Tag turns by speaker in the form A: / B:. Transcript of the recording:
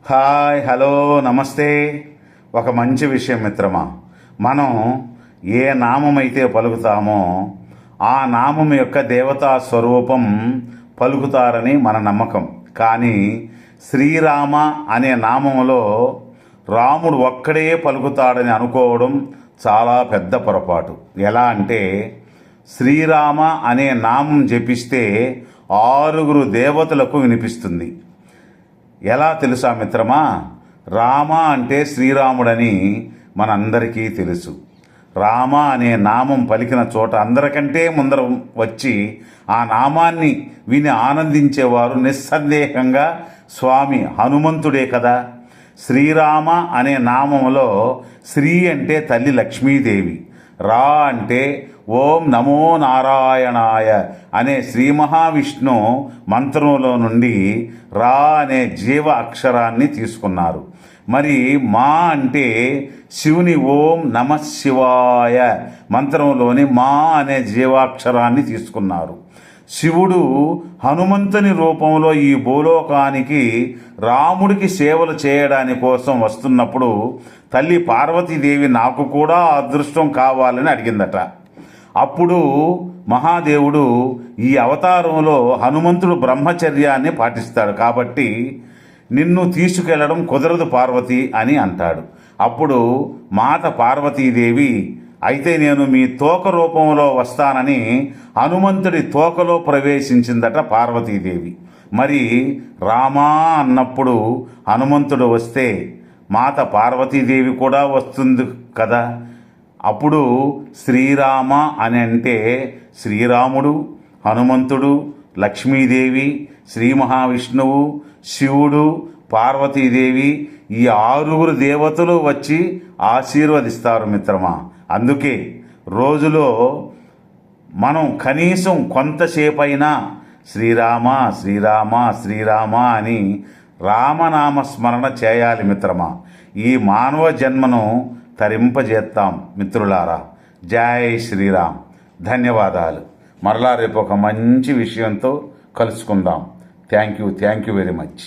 A: Hi, hello, నమస్తే. ఒక మంచి విషయం మిత్రమా. మనం ఏ నామం అయితే పలుకుతామో ఆ నామం యొక్క దేవతా స్వరూపం పలుకుతారని మన నమ్మకం. కానీ శ్రీరామ అనే నామంలో రాముడు ఒక్కడే పలుకుతాడని అనుకోవడం చాలా పెద్ద పొరపాటు. ఎలా అంటే శ్రీరామ అనే నామం జపిస్తే 6 దేవతలకు వినిపిస్తుంది. ఎలా తెలుసా మిత్రమా? రామ అంటే శ్రీరాముడని మనందరికీ తెలుసు. రామ అనే నామం పలికిన చోట అందరికంటే ముందర వచ్చి ఆ నామాన్ని విని ఆనందించేవారు నిస్సందేహంగా స్వామి హనుమంతుడే కదా. శ్రీరామ అనే నామంలో శ్రీ అంటే తల్లి లక్ష్మీదేవి, రా అంటే ఓం నమో నారాయణాయ అనే శ్రీ మహావిష్ణు మంత్రంలో నుండి రా అనే జీవ అక్షరాన్ని తీసుకున్నారు. మరి మా అంటే శివుని ఓం నమ శివాయ మంత్రంలోని మా అనే జీవాక్షరాన్ని తీసుకున్నారు. శివుడు హనుమంతుని రూపంలో ఈ భూలోకానికి రాముడికి సేవలు చేయడాని కోసం వస్తున్నప్పుడు తల్లి పార్వతీదేవి నాకు కూడా అదృష్టం కావాలని అడిగిందట. అప్పుడు మహాదేవుడు ఈ అవతారంలో హనుమంతుడు బ్రహ్మచర్యాన్ని పాటిస్తాడు కాబట్టి నిన్ను తీసుకెళ్లడం కుదరదు పార్వతి అని అంటాడు. అప్పుడు మాత పార్వతీదేవి అయితే నేను మీ తోక రూపంలో వస్తానని హనుమంతుడి తోకలో ప్రవేశించిందట పార్వతీదేవి. మరి రామా అన్నప్పుడు హనుమంతుడు వస్తే మాత పార్వతీదేవి కూడా వస్తుంది కదా. అప్పుడు శ్రీరామ అని అంటే శ్రీరాముడు, హనుమంతుడు, లక్ష్మీదేవి, శ్రీ మహావిష్ణువు, శివుడు, పార్వతీదేవి ఈ 6 దేవతలు వచ్చి ఆశీర్వదిస్తారు మిత్రమా. అందుకే రోజులో మనం కనీసం కొంతసేపైనా శ్రీరామ శ్రీరామ శ్రీరామ అని రామనామ స్మరణ చేయాలి మిత్రమా. ఈ మానవ జన్మను తరింపజేస్తాం మిత్రులారా. జై శ్రీరామ్. ధన్యవాదాలు. మరలా రేపు ఒక మంచి విషయంతో కలుసుకుందాం. Thank you very much.